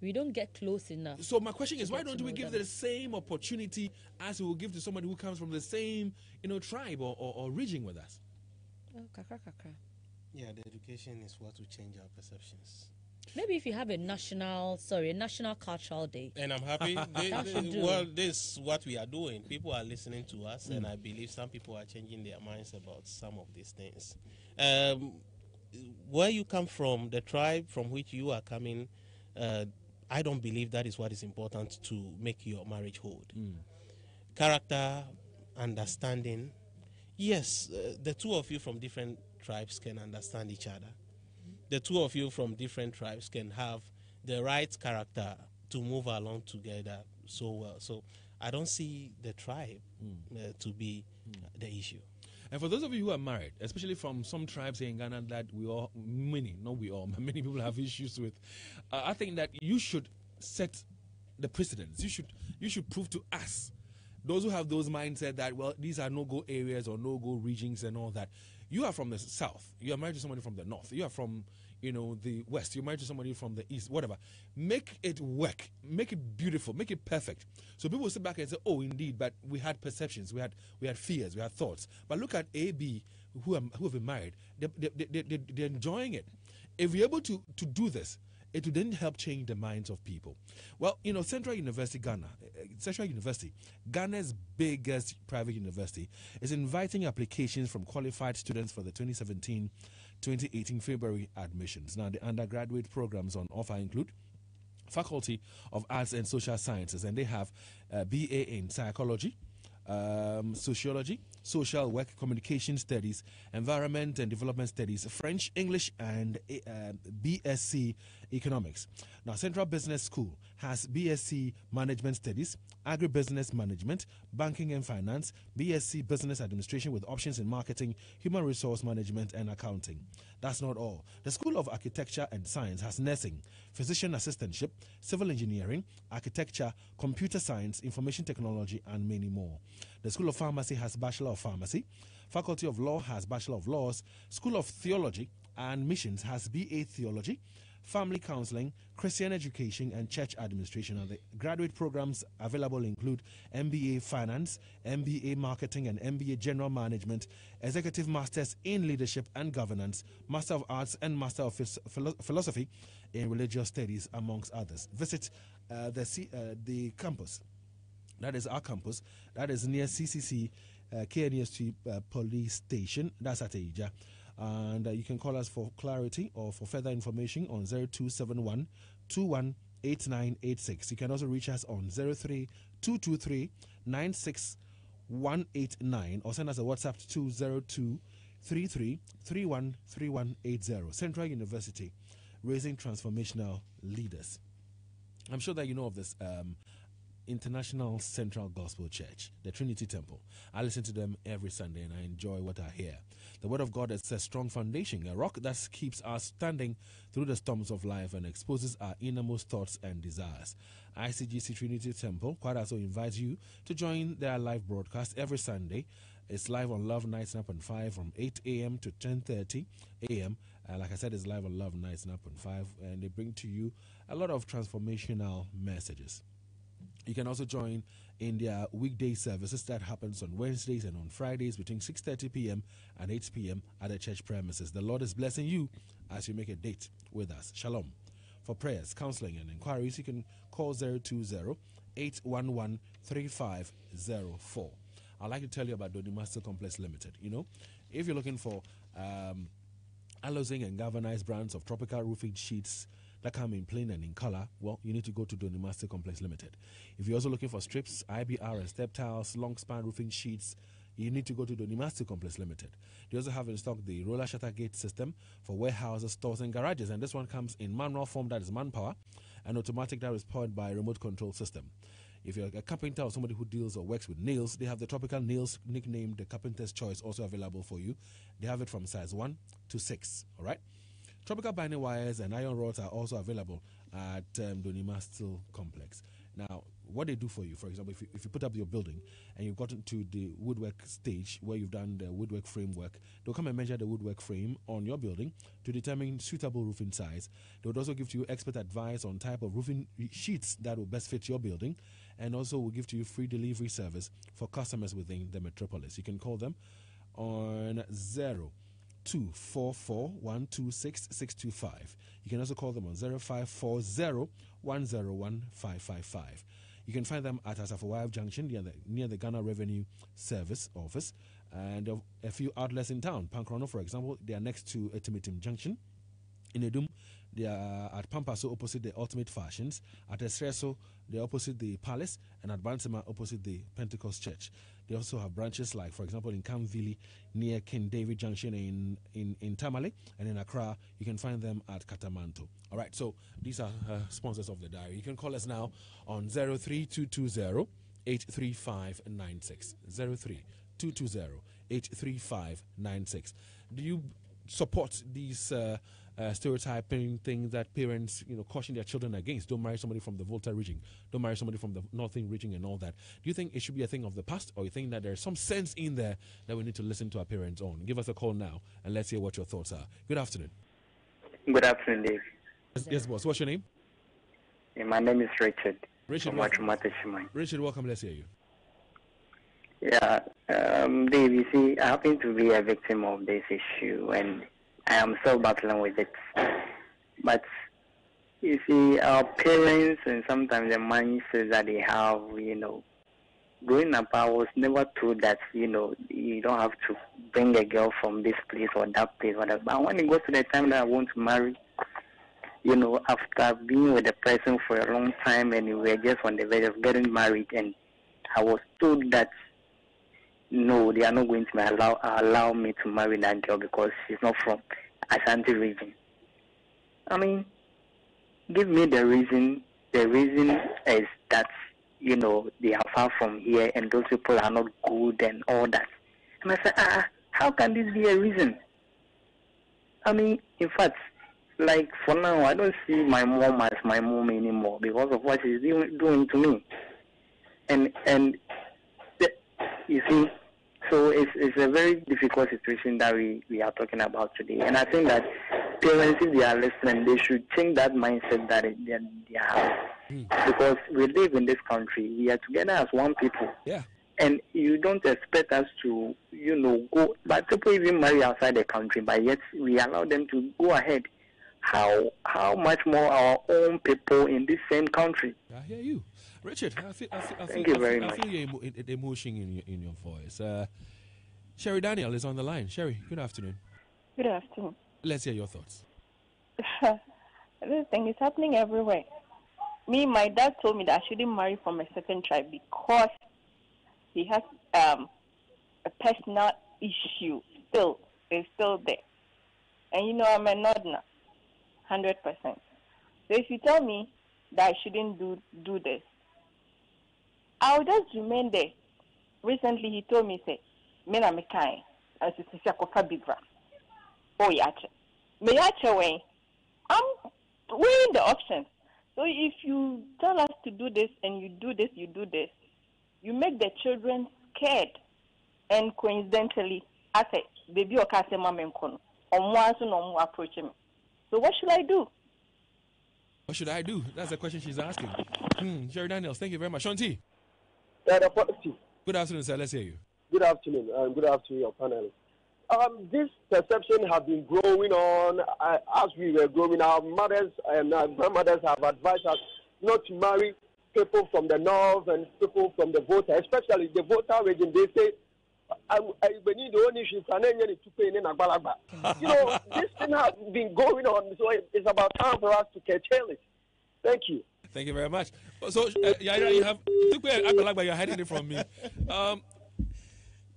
We don't get close enough. So my question is, why don't we give the same opportunity as we will give to somebody who comes from the same, tribe or region with us? Oh, kakra. Yeah, the education is what will change our perceptions. Maybe if you have a national cultural day. And I'm happy. This is what we are doing. People are listening to us, and I believe some people are changing their minds about some of these things. Where you come from, the tribe from which you are coming, I don't believe that is what is important to make your marriage hold. Character, understanding. Yes, the two of you from different tribes can understand each other. The two of you from different tribes can have the right character to move along together so well. So I don't see the tribe to be the issue. And for those of you who are married, especially from some tribes here in Ghana that many people have issues with, I think that you should set the precedents. You should prove to us, those who have those mindset that, well, these are no-go areas or no-go regions and all that. You are from the south. You are married to somebody from the north. You are from, the west. You're married to somebody from the east, whatever. Make it work. Make it beautiful. Make it perfect. So people will sit back and say, oh, indeed, but we had perceptions. We had fears. We had thoughts. But look at A, B, who have been married. They're enjoying it. If we're able to do this, it will then help change the minds of people. Well, Central University, Ghana's biggest private university, is inviting applications from qualified students for the 2017-2018 February admissions. Now, the undergraduate programs on offer include Faculty of Arts and Social Sciences, and they have BA in Psychology, Sociology, Social Work, Communication Studies, Environment and Development Studies, French, English, and BSc Economics. Now, Central Business School has BSc Management Studies, Agribusiness Management, Banking and Finance, BSc Business Administration with options in Marketing, Human Resource Management, and Accounting. That's not all. The School of Architecture and Science has Nursing, Physician Assistantship, Civil Engineering, Architecture, Computer Science, Information Technology, and many more. The School of Pharmacy has Bachelor of Pharmacy. Faculty of Law has Bachelor of Laws. School of Theology and Missions has BA Theology, Family Counseling, Christian Education, and Church Administration. And the graduate programs available include MBA Finance, MBA Marketing, and MBA General Management, Executive Masters in Leadership and Governance, Master of Arts, and Master of Philosophy in Religious Studies, amongst others. Visit the campus. That is our campus. That is near CCC, KNST Police Station. That's at Aija. And you can call us for clarity or for further information on 0271 218986. You can also reach us on 03223 96189 or send us a WhatsApp to 33313180. Central University, raising transformational leaders. I'm sure that you know of this International Central Gospel Church, the Trinity Temple. I listen to them every Sunday and I enjoy what I hear. The Word of God is a strong foundation, a rock that keeps us standing through the storms of life and exposes our innermost thoughts and desires. ICGC Trinity Temple quite also invites you to join their live broadcast every Sunday. It's live on Love Nights Up on 5 from 8 a.m. to 10:30 a.m. Like I said, it's live on Love Nights Up on 5, and they bring to you a lot of transformational messages. You can also join in their weekday services that happens on Wednesdays and on Fridays between 6:30 p.m. and 8 p.m. at the church premises. The Lord is blessing you as you make a date with us. Shalom. For prayers, counseling, and inquiries, you can call 020-811-3504. I'd like to tell you about Doni Master Complex Limited. You know, if you're looking for allozing and galvanized brands of tropical roofing sheets that come in plain and in color, well, you need to go to Doni Master Complex Limited. If you're also looking for strips, IBR and step tiles, long span roofing sheets, you need to go to Doni Master Complex Limited. They also have in stock the roller shutter gate system for warehouses, stores, and garages, and this one comes in manual form, that is manpower, and automatic, that is powered by a remote control system. If you're a carpenter or somebody who deals or works with nails, they have the tropical nails nicknamed the Carpenter's Choice also available for you. They have it from size 1 to 6, all right? Tropical binding wires and iron rods are also available at Doni Master Complex. Now, what they do for you, for example, if you put up your building and you've gotten to the woodwork stage where you've done the woodwork framework, they'll come and measure the woodwork frame on your building to determine suitable roofing size. They would also give to you expert advice on type of roofing sheets that will best fit your building, and also will give to you free delivery service for customers within the metropolis. You can call them on 0244-126-625. You can also call them on 0540-101-555. You can find them at Asafawav Junction near the Ghana Revenue Service Office, and a few outlets in town. Pankrono, for example, they are next to Etimitim Junction. In Edum, they are at Pampaso opposite the Ultimate Fashions. At Esreso, they're opposite the Palace, and at Bansima opposite the Pentecost Church. They also have branches like, for example, in Kamvili near King David Junction in Tamale, and in Accra, you can find them at Katamanto. All right, so these are sponsors of the diary. You can call us now on 03220-83596. 03220-83596. Do you support these stereotyping things that parents, caution their children against? Don't marry somebody from the Volta region. Don't marry somebody from the Northern region and all that. Do you think it should be a thing of the past, or you think that there's some sense in there that we need to listen to our parents on? Give us a call now and let's hear what your thoughts are. Good afternoon. Good afternoon, Dave. Yes, boss. What's your name? My name is Richard. Richard, welcome. Richard, welcome. Let's hear you. Yeah, Dave, you see, I happen to be a victim of this issue, and I am still battling with it. But you see, our parents and sometimes the mindsets that they have, growing up, I was never told that, you don't have to bring a girl from this place or that place, whatever. But when it goes to the time that I want to marry, after being with a person for a long time and we were just on the verge of getting married, and I was told that, no, they are not going to allow me to marry that girl because she's not from Ashanti region. I mean, give me the reason. The reason is that, they are far from here and those people are not good and all that. And I said, how can this be a reason? I mean, in fact, like for now, I don't see my mom as my mom anymore because of what she's doing to me. And you see, so it's a very difficult situation that we are talking about today. And I think that parents, if they are listening, they should change that mindset that they have. Because we live in this country, we are together as one people. Yeah. And you don't expect us to, go. But people even marry outside the country, but yet we allow them to go ahead. How much more our own people in this same country? I hear you. Richard, I feel your emotion in your voice. Sherry Daniel is on the line. Sherry, good afternoon. Good afternoon. Let's hear your thoughts. This thing is happening everywhere. My dad told me that I shouldn't marry from a certain tribe because he has a personal issue still is still there. And you know, I'm a Northerner, 100%. So if you tell me that I shouldn't do this, I'll just remain there. Recently, he told me, say, "Men are kind." As it's a kofa bibra. Oh, yache. Me yache way. I'm weighing the options. So if you tell us to do this and you do this, you make the children scared. And coincidentally, I say, baby, or can't say, mama, and kono. Or once no more approaching me. So what should I do? What should I do? That's the question she's asking. Jerry Daniels, thank you very much. Shanti. Good afternoon, sir. Let's hear you. Good afternoon, and good afternoon, your panelists. This perception has been growing on as we were growing. Our mothers and our grandmothers have advised us not to marry people from the north and people from the voter, especially the voter region. They say, we need the only issue. You know, this thing has been going on, so it's about time for us to curtail it. Thank you. Thank you very much. So, you have you're hiding it from me.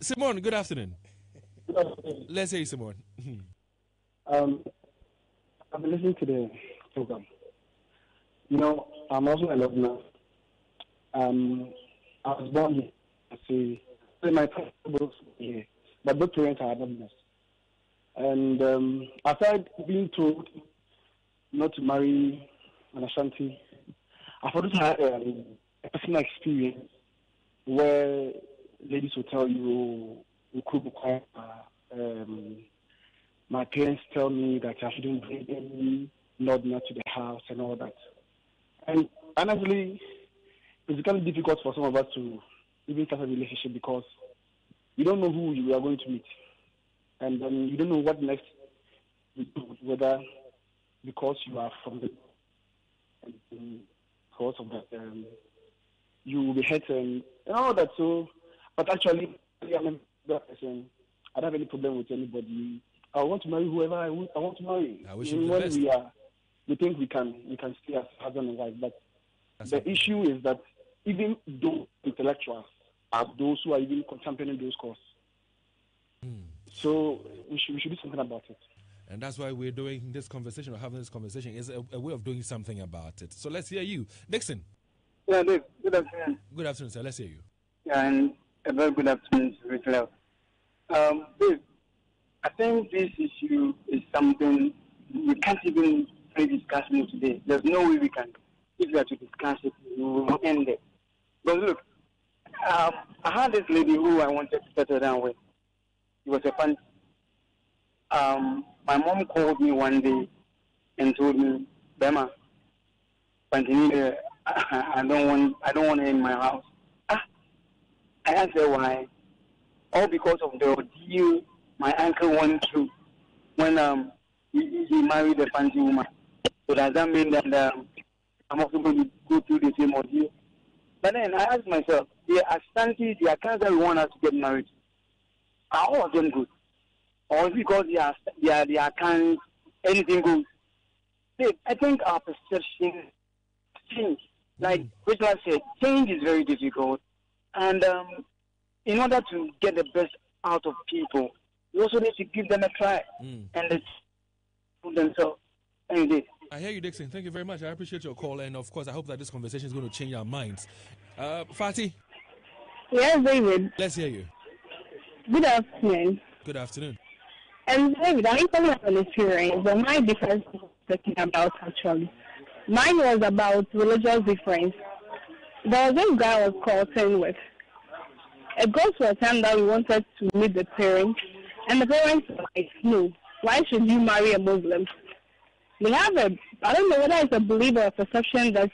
Simone, good afternoon. Good afternoon. Let's hear you, Simone. I've been listening to the program. You know, I'm also a Londoner. I was born here. My parents were both here, but both parents are Londoners. And aside being told not to marry an Ashanti, I've also had a personal experience where ladies will tell you, my parents tell me that I shouldn't bring any Northerner to the house and all that. And honestly, it's becoming difficult for some of us to even start a relationship because you don't know who you are going to meet. And then you don't know what next, whether because you are from the because of that, you will be hurt and all that. So, but actually, I'm a person. I don't have any problem with anybody. I want to marry whoever I want to marry. I wish you the best. We think we can stay as husband and wife. But the issue is that even those intellectuals are those who are even championing those causes. So we should do something about it. And that's why we're doing this conversation or having this conversation. It's a way of doing something about it. So let's hear you. Dixon. Yeah, Dave. Good afternoon. Good afternoon, sir. Let's hear you. Yeah, and a very good afternoon to Rachel. Dave, I think this issue is something we can't even discuss it today. There's no way we can. If we are to discuss it, we will end it. But look, I had this lady who I wanted to settle down with. It was a fun. My mom called me one day and told me, "Bema, I don't want her in my house." I asked her why. All because of the ordeal my uncle went through when he married a fancy woman. So does that mean that I'm also going to go through the same ordeal? But then I asked myself, the Ashanti, the Akansa who want us to get married, are all of them good? Or is it because they are Akans, anything goes? I think our perception change. Like Richard said, change is very difficult. And in order to get the best out of people, you also need to give them a try. And let's prove themselves. Anyway. I hear you, Dixon. Thank you very much. I appreciate your call. And of course, I hope that this conversation is going to change our minds. Fatih? Yes, David. Let's hear you. Good afternoon. Good afternoon. And David, I come up an experience, but my difference was talking about actually. Mine was about religious difference. There was this guy I was courting with. It goes to a time that we wanted to meet the parents, and the parents were like, "No, why should you marry a Muslim?" They have I don't know whether it's a belief or a perception that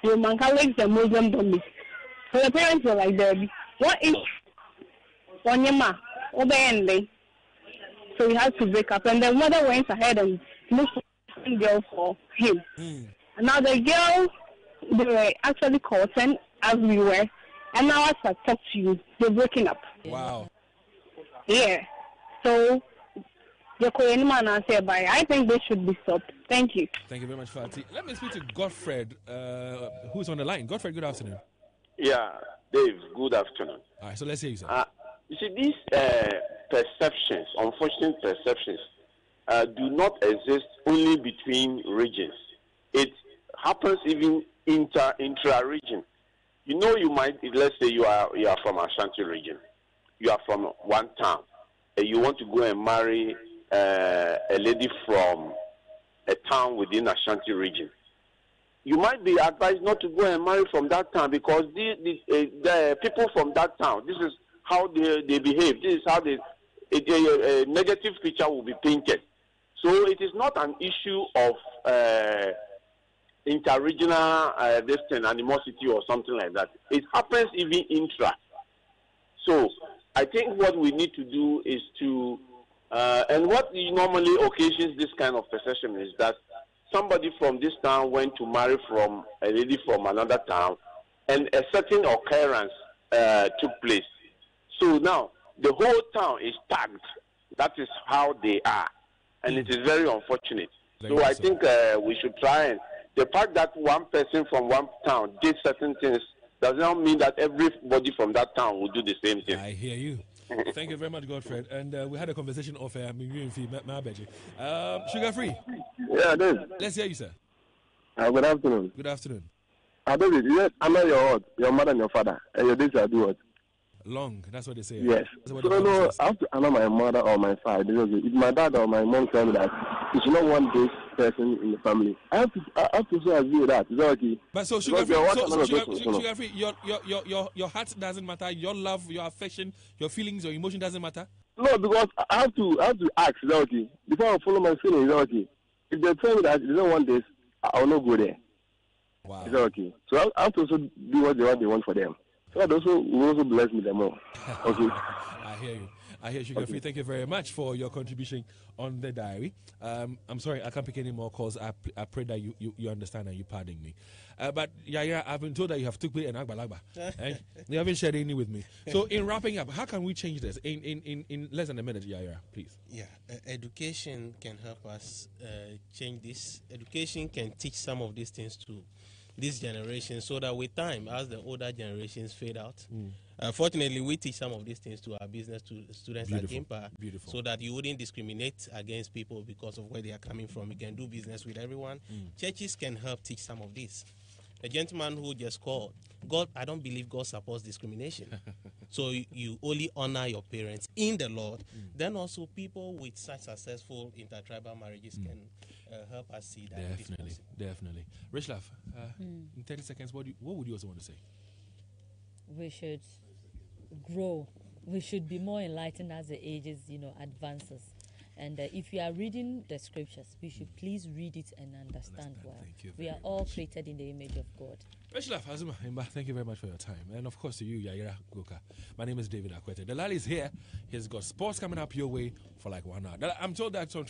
Roman Catholics and Muslim don't mix. So the parents were like, "What is Wanyama? Obeyende?" So we had to break up, and the mother went ahead and looked for a girl for him. And now the girl, they were actually courting as we were, and now as I talk to you, they're breaking up. Wow. Yeah. So I think they should be stopped. Thank you. Thank you very much, Fatih. Let me speak to Godfred, who's on the line. Godfred, good afternoon. Yeah, Dave, good afternoon. All right, so let's hear you, sir. You see, these perceptions, unfortunate perceptions, do not exist only between regions. It happens even intra-region. You know, you might, let's say you are from Ashanti region. You are from one town. And you want to go and marry a lady from a town within Ashanti region. You might be advised not to go and marry from that town because the people from that town, this is how they behave. This is how a negative picture will be painted. So it is not an issue of interregional animosity or something like that. It happens even intra. So I think what we need to do is to, and what normally occasions this kind of perception is that somebody from this town went to marry from a lady from another town, and a certain occurrence took place. So now the whole town is tagged. That is how they are, and it is very unfortunate. So I think we should try, and the fact that one person from one town did certain things does not mean that everybody from that town will do the same thing. I hear you. Thank you very much, Godfred. And we had a conversation off air. Sugar free. Yeah, it is. Let's hear you, sir. Good afternoon. Good afternoon. David, yes, I know your mother and your father, and your days are do what? Long. That's what they say. Yes. So no, I have to honor my mother or my father because if my dad or my mom tell me that you should not want this person in the family, I have to so agree with that. Is that okay? But so sugar free, your heart doesn't matter. Your love, your affection, your feelings, your emotion doesn't matter. No, because I have to ask. Is that okay? Before I follow my feelings, is that okay? If they tell me that they don't want this, I will not go there. Wow. Is that okay? So I have to also do what they want for them. So that will also bless me the more. Okay. I hear you. I hear Sugar Free. Thank you very much for your contribution on the diary. I'm sorry, I can't pick any more calls. I pray that you understand and you pardon me. But yeah, I've been told that you have took and Agbalagba. You haven't shared any with me. So in wrapping up, how can we change this in less than a minute, Yaya, please? Yeah, education can help us change this. Education can teach some of these things to this generation, so that with time, as the older generations fade out, fortunately, we teach some of these things to our business students at Gimpa, so that you wouldn't discriminate against people because of where they are coming from. You can do business with everyone. Churches can help teach some of this. The gentleman who just called, God, I don't believe God supports discrimination. So you only honor your parents in the Lord. Then also people with such successful intertribal marriages can help us see that. Definitely. Rishlaf, in 30 seconds, what would you also want to say? We should grow. We should be more enlightened as the ages, advances. And if you are reading the scriptures, we should please read it and understand why. We are all created in the image of God. Thank you very much for your time. And of course to you, Yaira Goka. My name is David AKUETTEH. The lad is here. He's got sports coming up your way for like 1 hour. I'm told that some